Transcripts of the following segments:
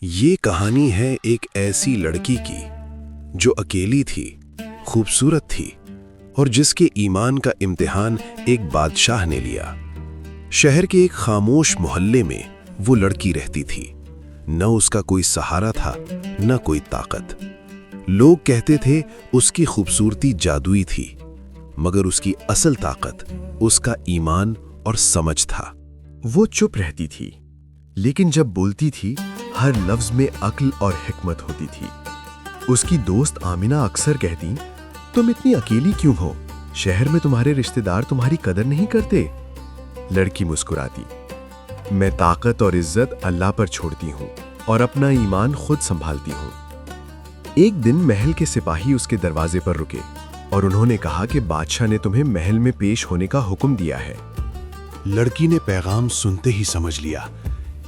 یہ کہانی ہے ایک ایسی لڑکی کی جو اکیلی تھی، خوبصورت تھی اور جس کے ایمان کا امتحان ایک بادشاہ نے لیا۔ شہر کے ایک خاموش محلے میں وہ لڑکی رہتی تھی۔ نہ اس کا کوئی سہارا تھا، نہ کوئی طاقت۔ لوگ کہتے تھے اس کی خوبصورتی جادوئی تھی، مگر اس کی اصل طاقت اس کا ایمان اور سمجھ تھا۔ وہ چپ رہتی تھی، لیکن جب بولتی تھی ہر لفظ میں عقل اور حکمت ہوتی تھی۔ اس کی دوست آمنہ اکثر کہتی، تم اتنی اکیلی کیوں ہو؟ شہر میں تمہارے رشتہ دار تمہاری قدر نہیں کرتے۔ لڑکی مسکراتی، میں طاقت اور عزت اللہ پر چھوڑتی ہوں اور اپنا ایمان خود سنبھالتی ہوں۔ ایک دن محل کے سپاہی اس کے دروازے پر رکے اور انہوں نے کہا کہ بادشاہ نے تمہیں محل میں پیش ہونے کا حکم دیا ہے۔ لڑکی نے پیغام سنتے ہی سمجھ لیا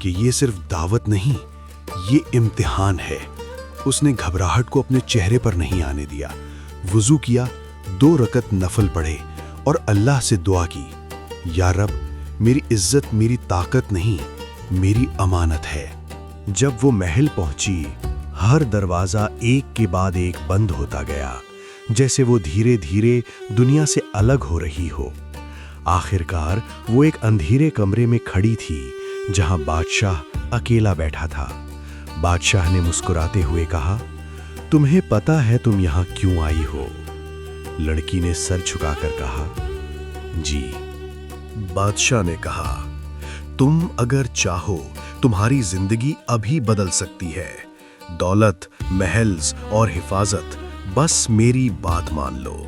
کہ یہ صرف دعوت نہیں، یہ امتحان ہے۔ اس نے گھبراہٹ کو اپنے چہرے پر نہیں آنے دیا۔ وضو کیا، 2 رکعت نفل پڑھے اور اللہ سے دعا کی، یا رب، میری عزت میری طاقت نہیں، میری امانت ہے۔ جب وہ محل پہنچی، ہر دروازہ ایک کے بعد ایک بند ہوتا گیا، جیسے وہ دھیرے دھیرے دنیا سے الگ ہو رہی ہو۔ آخر کار وہ ایک اندھیرے کمرے میں کھڑی تھی جہاں بادشاہ اکیلا بیٹھا تھا۔ بادشاہ نے مسکراتے ہوئے کہا، تمہیں پتہ ہے تم یہاں کیوں آئی ہو؟ لڑکی نے سر جھکا کر کہا، جی۔ بادشاہ نے کہا، تم اگر چاہو تمہاری زندگی ابھی بدل سکتی ہے۔ دولت، محلز اور حفاظت، بس میری بات مان لو۔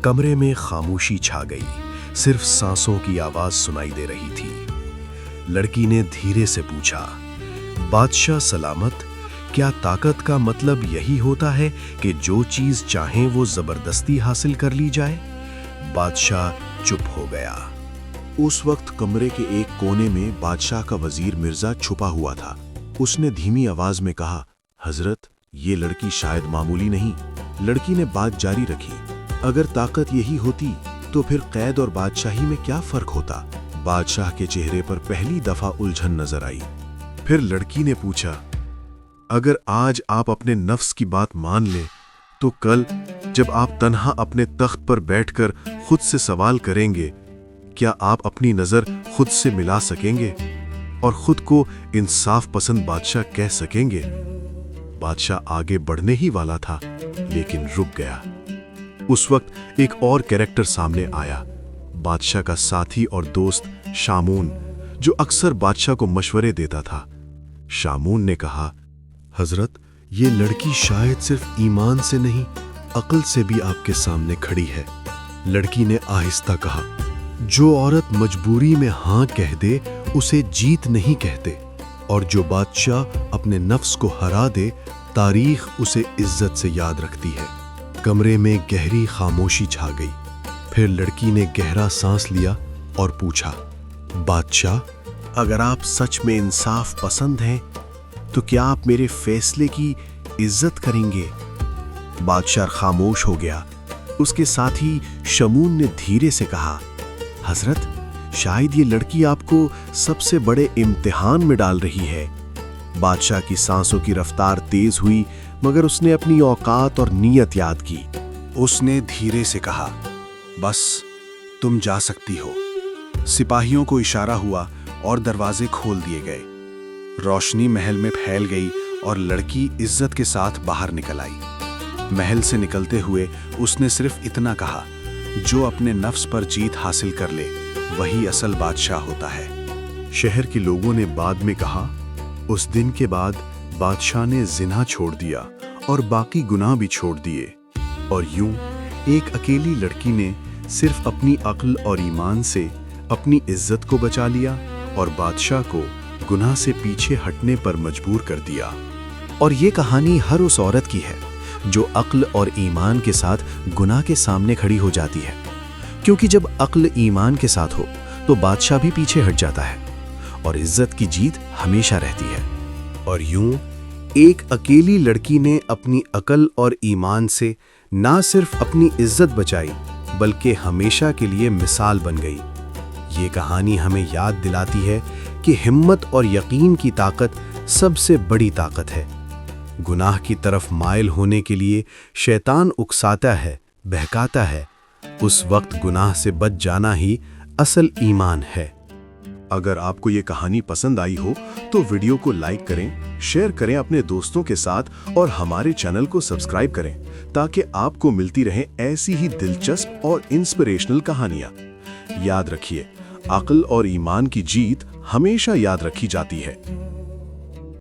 کمرے میں خاموشی چھا گئی، صرف سانسوں کی آواز سنائی دے رہی تھی۔ لڑکی نے دھیرے سے پوچھا، بادشاہ سلامت، کیا طاقت کا مطلب یہی ہوتا ہے کہ جو چیز چاہیں وہ زبردستی حاصل کر لی جائے؟ بادشاہ چپ ہو گیا۔ اس وقت کمرے کے ایک کونے میں بادشاہ کا وزیر مرزا چھپا ہوا تھا۔ اس نے دھیمی آواز میں کہا، حضرت، یہ لڑکی شاید معمولی نہیں۔ لڑکی نے بات جاری رکھی، اگر طاقت یہی ہوتی تو پھر قید اور بادشاہی میں کیا فرق ہوتا؟ بادشاہ کے چہرے پر پہلی دفعہ الجھن نظر آئی۔ پھر لڑکی نے پوچھا، اگر آج آپ اپنے نفس کی بات مان لیں تو کل جب آپ تنہا اپنے تخت پر بیٹھ کر خود سے سوال کریں گے، کیا آپ اپنی نظر خود سے ملا سکیں گے اور خود کو انصاف پسند بادشاہ کہہ سکیں گے؟ بادشاہ آگے بڑھنے ہی والا تھا، لیکن رک گیا۔ اس وقت ایک اور کریکٹر سامنے آیا، بادشاہ کا ساتھی اور دوست شامون، جو اکثر بادشاہ کو مشورے دیتا تھا۔ شامون نے کہا، حضرت، یہ لڑکی شاید صرف ایمان سے نہیں، عقل سے بھی آپ کے سامنے کھڑی ہے۔ لڑکی نے آہستہ کہا، جو عورت مجبوری میں ہاں کہہ دے اسے جیت نہیں کہتے، اور جو بادشاہ اپنے نفس کو ہرا دے تاریخ اسے عزت سے یاد رکھتی ہے۔ کمرے میں گہری خاموشی چھا گئی۔ پھر لڑکی نے گہرا سانس لیا اور پوچھا، بادشاہ، اگر آپ سچ میں انصاف پسند ہیں تو کیا آپ میرے فیصلے کی عزت کریں گے؟ بادشاہ خاموش ہو گیا۔ اس کے ساتھی شمون نے دھیرے سے کہا، حضرت، شاید یہ لڑکی آپ کو سب سے بڑے امتحان میں ڈال رہی ہے۔ بادشاہ کی سانسوں کی رفتار تیز ہوئی، مگر اس نے اپنی اوقات اور نیت یاد کی۔ اس نے دھیرے سے کہا، بس تم جا سکتی ہو۔ سپاہیوں کو اشارہ ہوا اور دروازے کھول دیے گئے۔ روشنی محل میں پھیل گئی اور لڑکی عزت کے ساتھ باہر نکل آئی۔ محل سے نکلتے ہوئے اس نے صرف اتنا کہا، جو اپنے نفس پر جیت حاصل کر لے وہی اصل بادشاہ ہوتا ہے۔ شہر کے لوگوں نے بعد میں کہا، اس دن کے بعد بادشاہ نے زنا چھوڑ دیا اور باقی گناہ بھی چھوڑ دیے، اور یوں ایک اکیلی لڑکی نے صرف اپنی عقل اور ایمان سے اپنی عزت کو بچا لیا اور بادشاہ کو گناہ سے پیچھے ہٹنے پر مجبور کر دیا۔ اور یہ کہانی ہر اس عورت کی ہے جو عقل اور ایمان کے ساتھ گناہ کے سامنے کھڑی ہو جاتی ہے، کیونکہ جب عقل ایمان کے ساتھ ہو تو بادشاہ بھی پیچھے ہٹ جاتا ہے اور عزت کی جیت ہمیشہ رہتی ہے۔ اور یوں ایک اکیلی لڑکی نے اپنی عقل اور ایمان سے نہ صرف اپنی عزت بچائی بلکہ ہمیشہ کے لیے مثال بن گئی۔ یہ کہانی ہمیں یاد دلاتی ہے کہ ہمت اور یقین کی طاقت سب سے بڑی طاقت ہے۔ گناہ کی طرف مائل ہونے کے لیے شیطان اکساتا ہے، بہکاتا ہے۔ اس وقت گناہ سے بچ جانا ہی اصل ایمان ہے۔ اگر آپ کو یہ کہانی پسند آئی ہو تو ویڈیو کو لائک کریں، شیئر کریں اپنے دوستوں کے ساتھ اور ہمارے چینل کو سبسکرائب کریں تاکہ آپ کو ملتی رہیں ایسی ہی دلچسپ اور انسپریشنل کہانیاں۔ یاد رکھیے، عقل اور ایمان کی جیت ہمیشہ یاد رکھی جاتی ہے۔